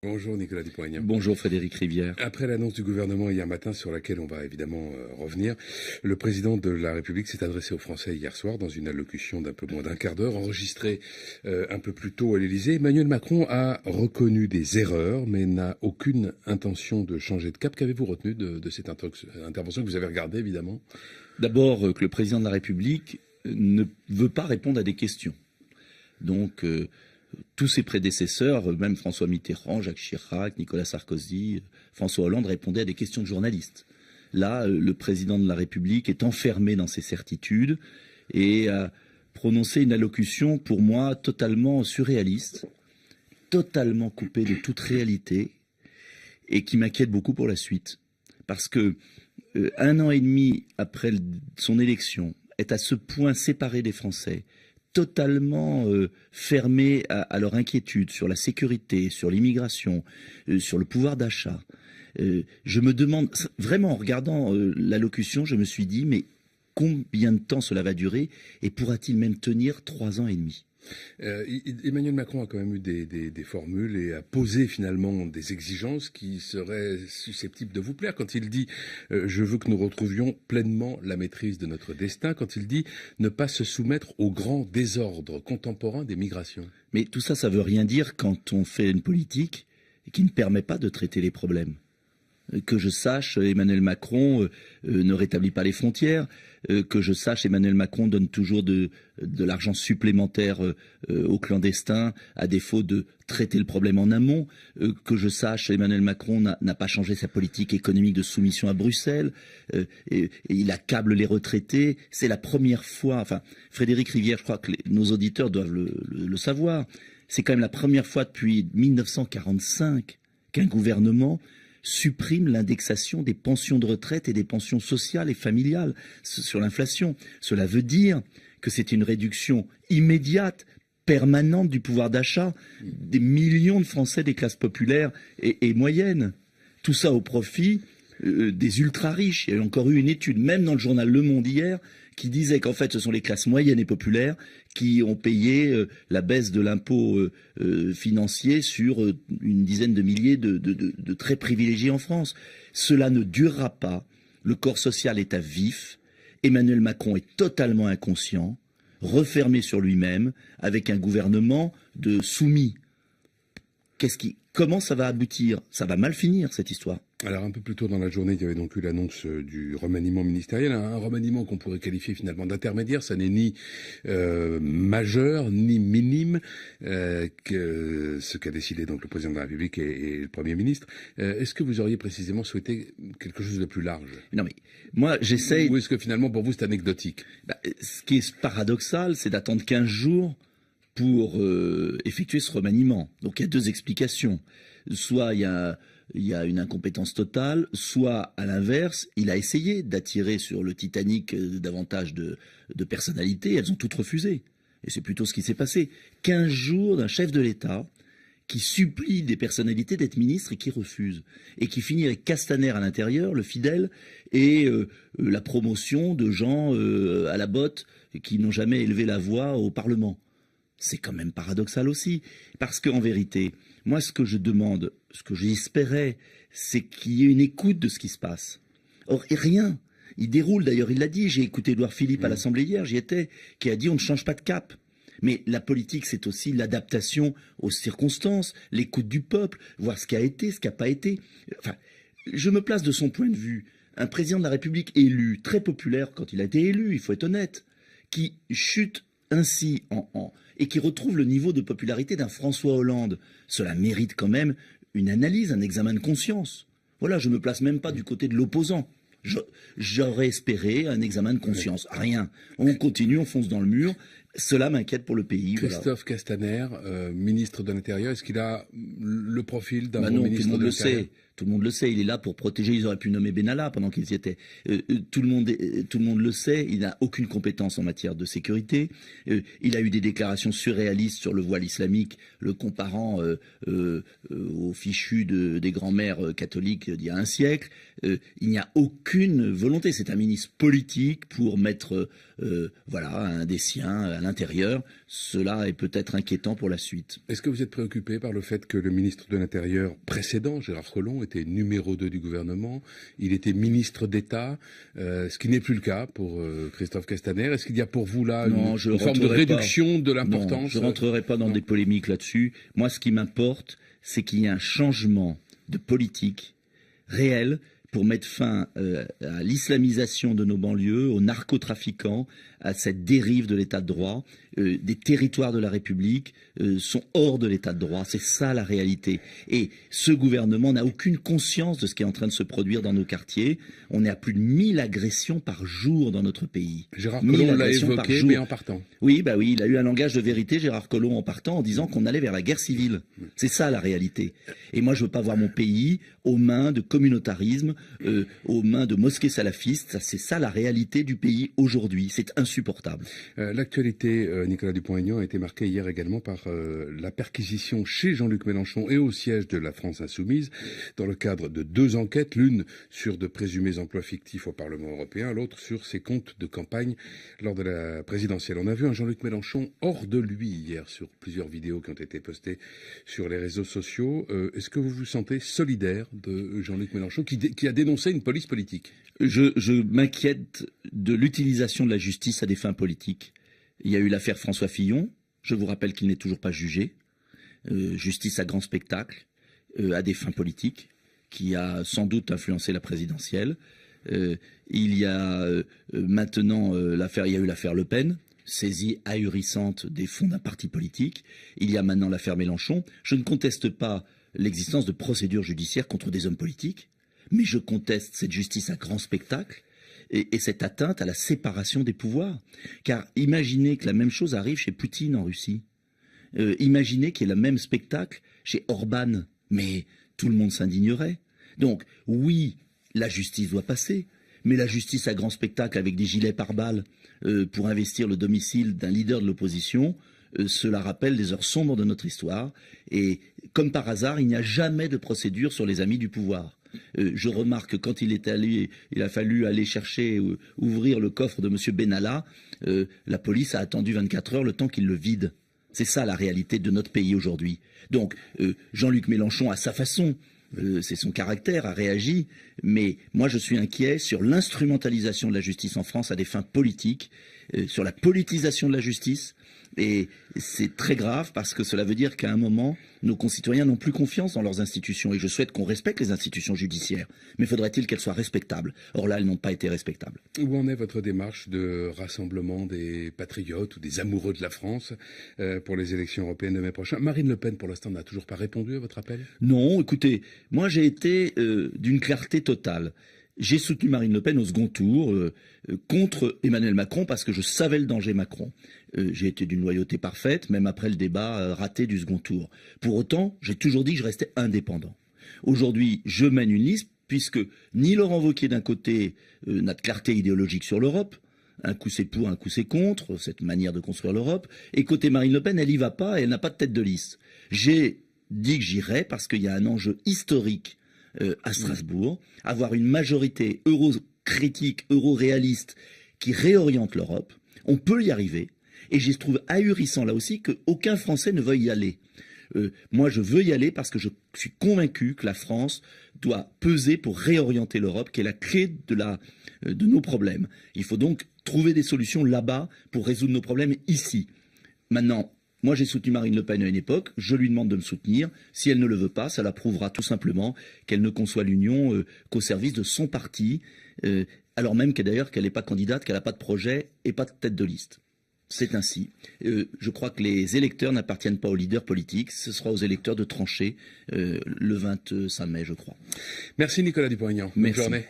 Bonjour Nicolas Dupont-Aignan. Bonjour Frédéric Rivière. Après l'annonce du gouvernement hier matin, sur laquelle on va évidemment revenir, le président de la République s'est adressé aux Français hier soir dans une allocution d'un peu moins d'un quart d'heure, enregistrée un peu plus tôt à l'Élysée. Emmanuel Macron a reconnu des erreurs, mais n'a aucune intention de changer de cap. Qu'avez-vous retenu de cette intervention que vous avez regardée, évidemment? D'abord, que le président de la République ne veut pas répondre à des questions. Donc, tous ses prédécesseurs, même François Mitterrand, Jacques Chirac, Nicolas Sarkozy, François Hollande, répondaient à des questions de journalistes. Là, le président de la République est enfermé dans ses certitudes et a prononcé une allocution, pour moi, totalement surréaliste, totalement coupée de toute réalité et qui m'inquiète beaucoup pour la suite. Parce que un an et demi après son élection, est à ce point séparé des Français, totalement fermé à leur inquiétude sur la sécurité, sur l'immigration, sur le pouvoir d'achat. Je me demande, vraiment en regardant l'allocution, je me suis dit, mais combien de temps cela va durer et pourra-t-il même tenir 3 ans et demi? Emmanuel Macron a quand même eu des formules et a posé finalement des exigences qui seraient susceptibles de vous plaire. Quand il dit je veux que nous retrouvions pleinement la maîtrise de notre destin, quand il dit ne pas se soumettre au grand désordre contemporain des migrations. Mais tout ça, ça veut rien dire quand on fait une politique qui ne permet pas de traiter les problèmes. Que je sache, Emmanuel Macron ne rétablit pas les frontières. Que je sache, Emmanuel Macron donne toujours de l'argent supplémentaire aux clandestins, à défaut de traiter le problème en amont. Que je sache, Emmanuel Macron n'a pas changé sa politique économique de soumission à Bruxelles. Et il accable les retraités. C'est la première fois, enfin, Frédéric Rivière, je crois que nos auditeurs doivent le savoir, c'est quand même la première fois depuis 1945 qu'un gouvernement supprime l'indexation des pensions de retraite et des pensions sociales et familiales sur l'inflation. Cela veut dire que c'est une réduction immédiate, permanente du pouvoir d'achat des millions de Français des classes populaires et moyennes. Tout ça au profit des ultra-riches. Il y a encore eu une étude, même dans le journal Le Monde hier, qui disait qu'en fait ce sont les classes moyennes et populaires qui ont payé la baisse de l'impôt financier sur une dizaine de milliers de très privilégiés en France. Cela ne durera pas. Le corps social est à vif. Emmanuel Macron est totalement inconscient, refermé sur lui-même, avec un gouvernement de soumis. Comment ça va aboutir? Ça va mal finir, cette histoire. Alors un peu plus tôt dans la journée, il y avait donc eu l'annonce du remaniement ministériel, un remaniement qu'on pourrait qualifier finalement d'intermédiaire. Ça n'est ni majeur ni minime que ce qu'a décidé donc le président de la République et le Premier ministre. Est-ce que vous auriez précisément souhaité quelque chose de plus large? Non mais moi j'essaye. Ou est-ce que finalement pour vous c'est anecdotique? Ce qui est paradoxal, c'est d'attendre 15 jours pour effectuer ce remaniement. Donc il y a 2 explications. Soit il y a une incompétence totale, soit à l'inverse, il a essayé d'attirer sur le Titanic davantage de personnalités, elles ont toutes refusé. Et c'est plutôt ce qui s'est passé. 15 jours d'un chef de l'État qui supplie des personnalités d'être ministre et qui refuse. Et qui finit avec Castaner à l'intérieur, le fidèle, et la promotion de gens à la botte qui n'ont jamais élevé la voix au Parlement. C'est quand même paradoxal aussi. Parce qu'en vérité, moi ce que je demande, ce que j'espérais, c'est qu'il y ait une écoute de ce qui se passe. Or, rien. Il déroule, d'ailleurs il l'a dit, j'ai écouté Édouard Philippe à l'Assemblée hier, j'y étais, qui a dit on ne change pas de cap. Mais la politique, c'est aussi l'adaptation aux circonstances, l'écoute du peuple, voir ce qui a été, ce qui n'a pas été. Enfin, je me place de son point de vue. Un président de la République élu, très populaire quand il a été élu, il faut être honnête, qui chute ainsi et qui retrouve le niveau de popularité d'un François Hollande, cela mérite quand même une analyse, un examen de conscience. Voilà, je ne me place même pas du côté de l'opposant. J'aurais espéré un examen de conscience. Rien. On continue, on fonce dans le mur. Cela m'inquiète pour le pays. Christophe Castaner, ministre de l'Intérieur, est-ce qu'il a le profil d'un non, ministre de l'Intérieur? tout le monde le sait, il est là pour protéger. Ils auraient pu nommer Benalla pendant qu'ils y étaient. Tout le monde le sait, il n'a aucune compétence en matière de sécurité. Il a eu des déclarations surréalistes sur le voile islamique, le comparant aux fichus des grands-mères catholiques d'il y a un siècle. Il n'y a aucune volonté. C'est un ministre politique pour mettre un des siens à l'intérieur. Cela est peut-être inquiétant pour la suite. Est-ce que vous êtes préoccupé par le fait que le ministre de l'Intérieur précédent, Gérard Collomb, était numéro 2 du gouvernement, il était ministre d'État, ce qui n'est plus le cas pour Christophe Castaner? Est-ce qu'il y a pour vous là une forme de réduction de l'importance? Non, je ne rentrerai pas dans des polémiques là-dessus. Moi, ce qui m'importe, c'est qu'il y ait un changement de politique réel pour mettre fin à l'islamisation de nos banlieues, aux narcotrafiquants, à cette dérive de l'état de droit. Des territoires de la République sont hors de l'état de droit. C'est ça la réalité. Et ce gouvernement n'a aucune conscience de ce qui est en train de se produire dans nos quartiers. On est à plus de 1000 agressions par jour dans notre pays. Gérard Collomb l'a évoqué, mais en partant. Oui, il a eu un langage de vérité, Gérard Collomb, en partant, en disant qu'on allait vers la guerre civile. C'est ça la réalité. Et moi, je veux pas voir mon pays aux mains de communautarisme, aux mains de mosquées salafistes. C'est ça la réalité du pays aujourd'hui. C'est insupportable. L'actualité, Nicolas Dupont-Aignan, a été marquée hier également par la perquisition chez Jean-Luc Mélenchon et au siège de la France Insoumise, dans le cadre de 2 enquêtes, l'une sur de présumés emplois fictifs au Parlement européen, l'autre sur ses comptes de campagne lors de la présidentielle. On a vu un Jean-Luc Mélenchon hors de lui hier sur plusieurs vidéos qui ont été postées sur les réseaux sociaux. Est-ce que vous vous sentez solidaire de Jean-Luc Mélenchon qui a dénoncé une police politique? Je m'inquiète de l'utilisation de la justice à des fins politiques. Il y a eu l'affaire François Fillon. Je vous rappelle qu'il n'est toujours pas jugé. Justice à grand spectacle, à des fins politiques, qui a sans doute influencé la présidentielle. Il y a maintenant il y a eu l'affaire Le Pen, saisie ahurissante des fonds d'un parti politique. Il y a maintenant l'affaire Mélenchon. Je ne conteste pas l'existence de procédures judiciaires contre des hommes politiques, mais je conteste cette justice à grand spectacle et cette atteinte à la séparation des pouvoirs. Car imaginez que la même chose arrive chez Poutine en Russie. Imaginez qu'il y ait le même spectacle chez Orban. Mais tout le monde s'indignerait. Donc, oui, la justice doit passer, mais la justice à grand spectacle avec des gilets pare-balles pour investir le domicile d'un leader de l'opposition, cela rappelle des heures sombres de notre histoire. Et comme par hasard, il n'y a jamais de procédure sur les amis du pouvoir. Je remarque que quand il a fallu aller chercher, ouvrir le coffre de M. Benalla, la police a attendu 24 heures le temps qu'il le vide. C'est ça la réalité de notre pays aujourd'hui. Donc, Jean-Luc Mélenchon, à sa façon, c'est son caractère, a réagi, mais moi je suis inquiet sur l'instrumentalisation de la justice en France à des fins politiques, sur la politisation de la justice. Et c'est très grave parce que cela veut dire qu'à un moment, nos concitoyens n'ont plus confiance dans leurs institutions. Et je souhaite qu'on respecte les institutions judiciaires. Mais faudrait-il qu'elles soient respectables? Or là, elles n'ont pas été respectables. Où en est votre démarche de rassemblement des patriotes ou des amoureux de la France pour les élections européennes de mai prochain? Marine Le Pen, pour l'instant, n'a toujours pas répondu à votre appel? Non, écoutez, moi j'ai été d'une clarté totale. J'ai soutenu Marine Le Pen au second tour contre Emmanuel Macron parce que je savais le danger Macron. J'ai été d'une loyauté parfaite, même après le débat raté du second tour. Pour autant, j'ai toujours dit que je restais indépendant. Aujourd'hui, je mène une liste puisque ni Laurent Wauquiez d'un côté n'a de clarté idéologique sur l'Europe, un coup c'est pour, un coup c'est contre, cette manière de construire l'Europe, et côté Marine Le Pen, elle y va pas et elle n'a pas de tête de liste. J'ai dit que j'irais parce qu'il y a un enjeu historique à Strasbourg, avoir une majorité euro-critique, euro-réaliste qui réoriente l'Europe. On peut y arriver. Et je trouve ahurissant là aussi qu'aucun Français ne veuille y aller. Moi, je veux y aller parce que je suis convaincu que la France doit peser pour réorienter l'Europe, qui est la clé de nos problèmes. Il faut donc trouver des solutions là-bas pour résoudre nos problèmes ici. Maintenant, moi, j'ai soutenu Marine Le Pen à une époque, je lui demande de me soutenir. Si elle ne le veut pas, ça la prouvera tout simplement qu'elle ne conçoit l'union qu'au service de son parti, alors même d'ailleurs qu'elle n'est pas candidate, qu'elle n'a pas de projet et pas de tête de liste. C'est ainsi. Je crois que les électeurs n'appartiennent pas aux leaders politiques, ce sera aux électeurs de trancher le 25 mai, je crois. Merci Nicolas Dupont-Aignan. Bonne journée.